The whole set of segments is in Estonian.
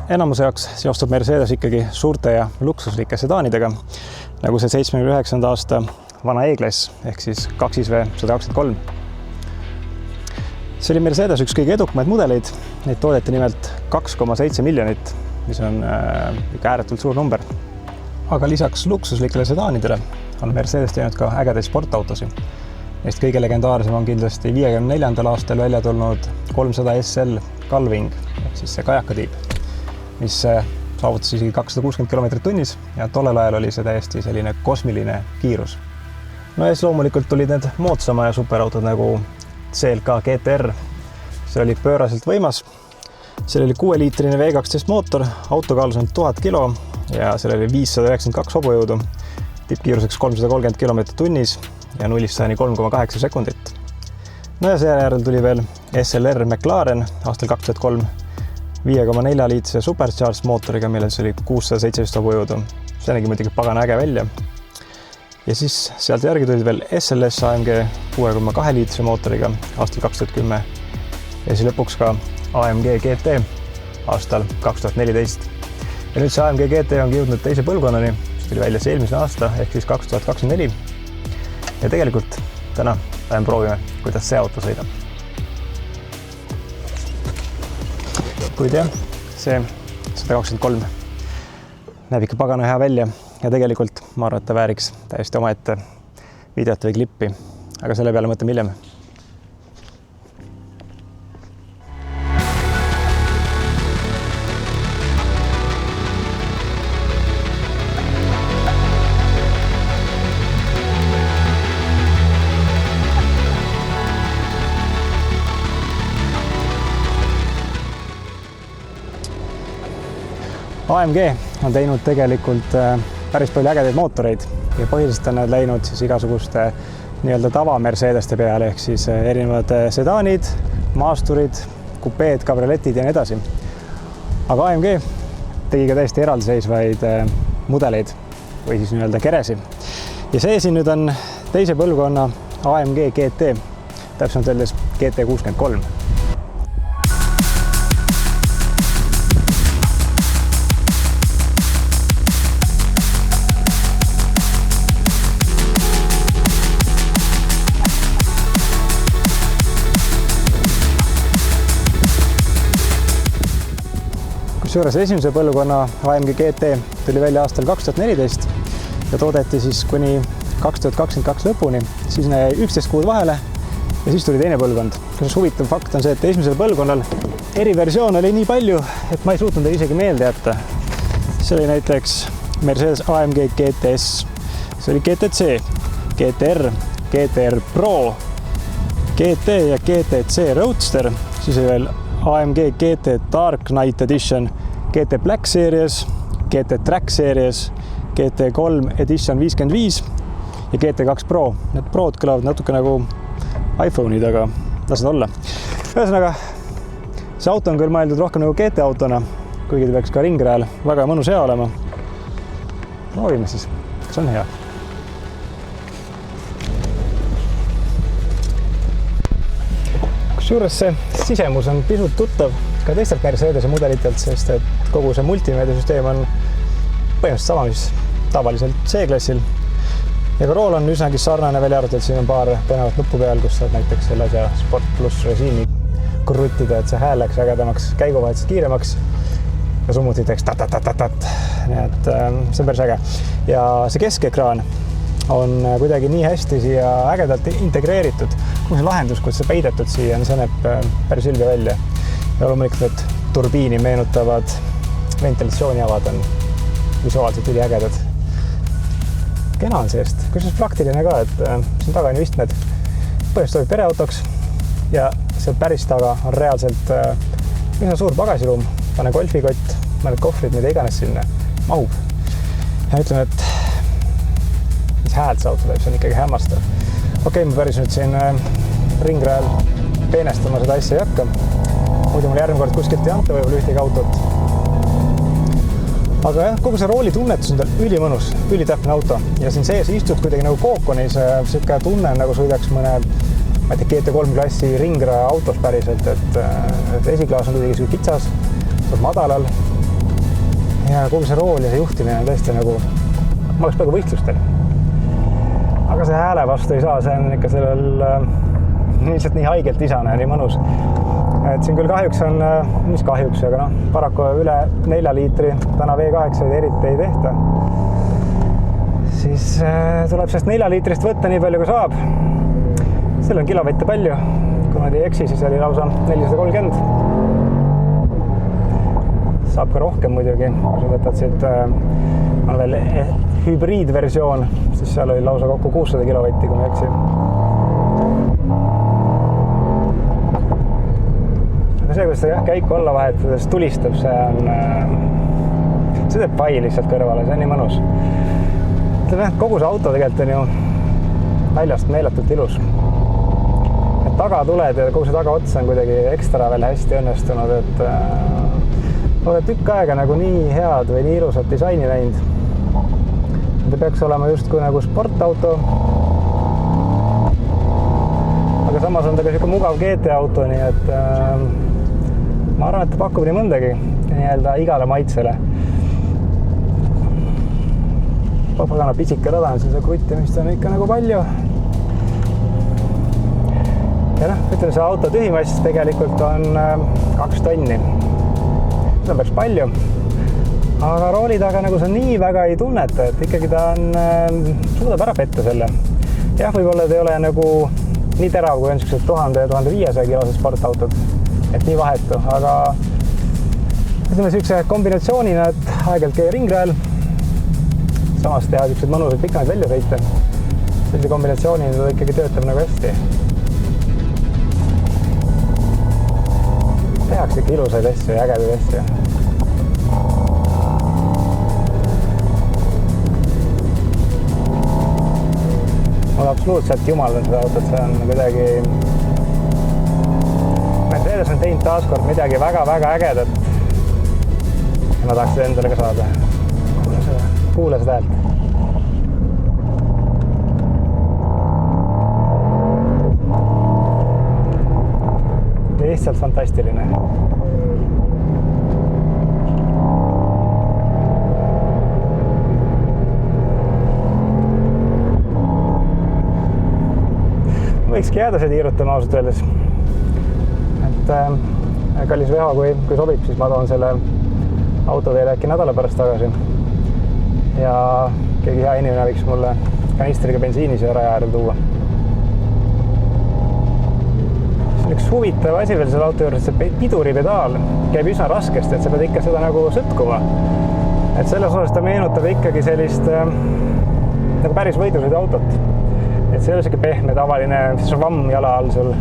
enamuse jaoks seostub Mercedes ikkagi suurte ja luksuslike sedaanidega, nagu see 79. aasta vana E-klass ehk siis 2V 123. See oli Mercedes üks kõige edukamaid mudeleid, neid toodeti nimelt 2,7 miljonit, mis on ikka ääretult suur number. Aga lisaks luksuslikele sedaanidele on Mercedes teinud ka ägedaid sportautosid. Neist kõige legendaarsem on kindlasti 54. aastal välja tulnud 300 SL Gullwing, ehk siis see kajakatiib, mis saavutas isegi 260 km tunnis ja tollel ajal oli see täiesti selline kosmiline kiirus. No ja siis loomulikult tulid need moodsama ja superautod nagu CLK GTR. See oli pööraselt võimas. Seal oli 6-liitrine V12 mootor, auto kaalus on 1000 kilo ja seal oli 592 hobujõudu, tippkiiruseks 330 km tunnis ja 0-100 3,8 sekundit. No ja seejärel tuli veel SLR McLaren aastal 2003 5,4-liitrise supercharged mootoriga, millel oli 617 hobujõudu. See nägi muidugi pagana äge välja. Ja siis sealt järgi tulid veel SLS AMG 6,2-liitrise mootoriga aastal 2010 ja siis lõpuks ka AMG GT aastal 2014. Ja nüüd see AMG GT on jõudnud teise põlvkonnani, mis tuli välja eelmisel aasta ehk siis 2024. Ja tegelikult täna proovime, kuidas see auto sõidab. Kuid jah, see 123 näeb ikka pagana hea välja ja tegelikult ma arvan, et ta vääriks täiesti omaette videot või klippi, aga selle peale mõtleme hiljem. AMG on teinud tegelikult päris palju ägedaid mootoreid ja põhiliselt on nad läinud siis igasuguste nii-öelda tava Mercedeste peale ehk siis erinevad sedaanid, maasturid, kupeed, kabrioletid ja nii edasi. Aga AMG tegi ka täiesti eraldiseisvaid mudeleid või siis nii-öelda keresi. Ja see siin nüüd on teise põlvkonna AMG GT, täpsemalt öeldes GT63. Kusjuures esimese põlvkonna AMG GT tuli välja aastal 2014 ja toodeti siis kuni 2022 lõpuni, siis jäi 11 kuud vahele ja siis tuli teine põlvkond. Kusjuures huvitav fakt on see, et esimesel põlvkonnal eriversioon oli nii palju, et ma ei suutnud isegi meelde jätta. See oli näiteks Mercedes AMG GTS, see oli GTC, GTR, GTR Pro, GT ja GTC Roadster, siis oli veel AMG GT Dark Knight Edition, GT Black Series, GT Track Series, GT3 Edition 55 ja GT2 Pro. Need Prod kõlavad natuke nagu iPhone'id, aga las nad olla. Ühesõnaga, see auto on küll mõeldud rohkem nagu GT autona, kuigi ta peaks ka ringrajal väga mõnus hea olema. Proovime siis, kas on hea. Kusjuures see sisemus on pisut tuttav ka teistelt Mercedese mudelitelt, sest et kogu see multimeediasüsteem on põhimõtteliselt sama, mis tavaliselt C-klassil. Ja ka rool on üsnagi sarnane, välja arvatud, et siin on paar põnevat nuppu peal, kus saad näiteks selle asja Sport Plus režiimi kruttida, et see hääl läks ägedamaks, käiguvahetusest kiiremaks ja summuti teeks tat-tat-tat-tat. Nii et see on päris äge. Ja see keskekraan on kuidagi nii hästi siia ägedalt integreeritud. Kui see lahendus, kus see peidetud siia on, see näeb päris ülbe välja. Ja loomulikult need turbiini meenutavad ventilatsiooniavad on visuaalselt üli ägedad. Kena on seest, kusjuures praktiline ka, et siin taga on ju istmed. Põhjust sobib pereautoks ja see päris taga on reaalselt üsna suur pagasiruum, pane golfikott, mõned kohvrid, mida iganes sinna mahub. Ja ütleme, et mis häält see auto teeb, see on ikkagi hämmastav. Okei, ma päris nüüd siin ringrajal peenestama seda asja ei hakka. Muidu mul järgmine kord kuskilt ei anta võib-olla ühtegi autot. Aga jah, kogu see rooli tunnetus on tal ülimõnus, ülitäpne auto. Ja siin sees istud kuidagi nagu kookonis, siuke tunne nagu sõidaks mõne GT3 klassi ringraja autos päriselt, et esiklaas on kuidagi kitsas, madalal ja kogu see rool ja see juhtimine on tõesti nagu, ma oleks peaaegu võistlustel. Aga see hääle vastu ei saa, see on ikka sellel lihtsalt nii haigelt isane ja nii mõnus. Et siin küll kahjuks on, mis kahjuks, aga paraku üle 4 liitri, täna V8 eriti ei tehta. Siis tuleb sellest 4 liitrist võtta nii palju, kui saab. Seal on kilovatte palju, kui ma ei eksi, siis oli lausa 430. Saab ka rohkem muidugi, kui sa võtad siit, on veel hübriidversioon, siis seal oli lausa kokku 600 kilovatti, kui ma ei eksi. Aga see, kus see käiku alla vahetades tulistab, see teeb pai lihtsalt kõrvale, see on nii mõnus. Kogu see auto tegelikult on ju väljast meeletult ilus. Et taga tuled ja kogu see tagaots on kuidagi ekstra veel hästi õnnestunud, et ole tükk aega nagu nii head või nii ilusat disaini näinud. Ta peaks olema justkui nagu sportauto. Aga samas on ta ka selline mugav GT-auto, nii et ma arvan, et ta pakub nii mõndagi nii-öelda igale maitsele. Pagana pisike rada on see kruttimist on ikka nagu palju. Ja ütleme, see auto tühimass tegelikult on 2 tonni. See on päris palju. Aga rooli taga nagu see nii väga ei tunneta, et ikkagi ta on, suudab ära petta selle. Jah, võib-olla ta ei ole nagu nii terav, kui on 1000-1500 kilosed sportautod, et nii vahetu, aga ütleme sellise kombinatsioonina, et aegelt käia ringrajal, samas teha sellised mõnusad pikemaid välja sõita. Sellise kombinatsioonina ta ikkagi töötab nagu hästi. Tehakse ikka ilusaid asju ja ägedaid asju. Mulle absoluutselt jumaldan seda autot, see on kuidagi... Mercedes on teinud taaskord midagi väga-väga ägedat. Ja ma tahaks seda endale ka saada. Kuule seda häält. Lihtsalt fantastiline. Võikski jääda see tiirutama ausalt öeldes. Et kallis Veho, kui sobib, siis ma toon selle auto teile äkki nädala pärast tagasi. Ja keegi hea inimene võiks mulle kanistriga bensiini siia raja äärel tuua. See on üks huvitav asi veel selle auto juures, et see piduripedaal käib üsna raskesti, et sa pead ikka seda nagu sõtkuma. Et selles osas ta meenutab ikkagi sellist nagu päris võidusõiduautot. Et see ei ole selline pehme tavaline švamm jala all sul.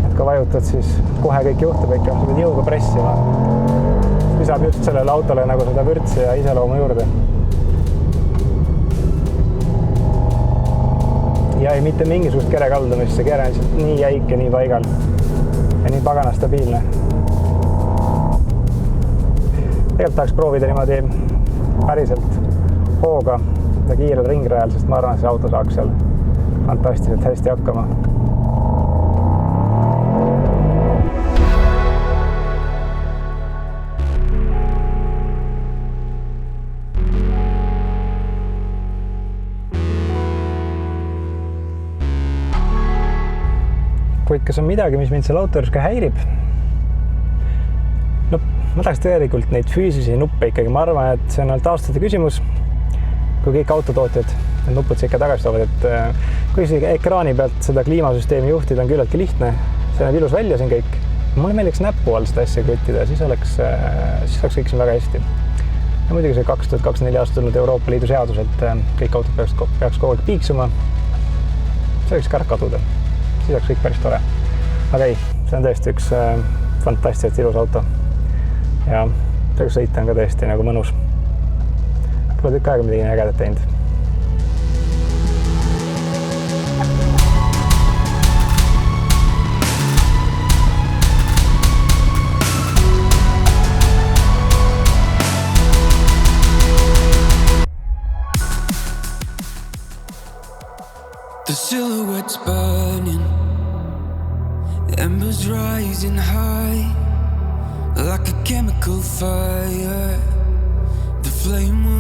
Et kui vajutad, siis kohe kõik juhtub ikka, sa pead jõuga pressima. Lisab just sellele autole nagu seda vürtsi ja iseloomu juurde. Ja ei mitte mingisugust kere kaldumist, see kere on nii jäik ja nii paigal ja nii pagana stabiilne. Tegelikult tahaks proovida niimoodi päriselt hooga ja kiirel ringrajal, sest ma arvan, et see auto saaks seal fantastiliselt hästi hakkama. Kuid kas on midagi, mis mind selle auto juures ka häirib? No, ma tahaks tegelikult neid füüsilisi nuppe ikkagi. Ma arvan, et see on ainult aastate küsimus, kui kõik autotootjad need nupud ikka tagasi toovad, et kui ekraani pealt seda kliimasüsteemi juhtida on küllaltki lihtne, see näeb ilus välja siin kõik. Mulle meeliks näppu all seda asja krüttida, siis oleks kõik siin väga hästi. Ja muidugi see 2024 aasta tulnud Euroopa Liidu seadus, et kõik autod peaks kogu aeg piiksuma. See võiks ka ära kaduda. Siis oleks kõik päris tore. Aga ei, see on tõesti üks fantastiliselt ilus auto. Ja see sõita on ka tõesti nagu mõnus. Pole tükk aega midagi ägedat teinud. The silhouette's burning, embers rising high, like a chemical fire. flame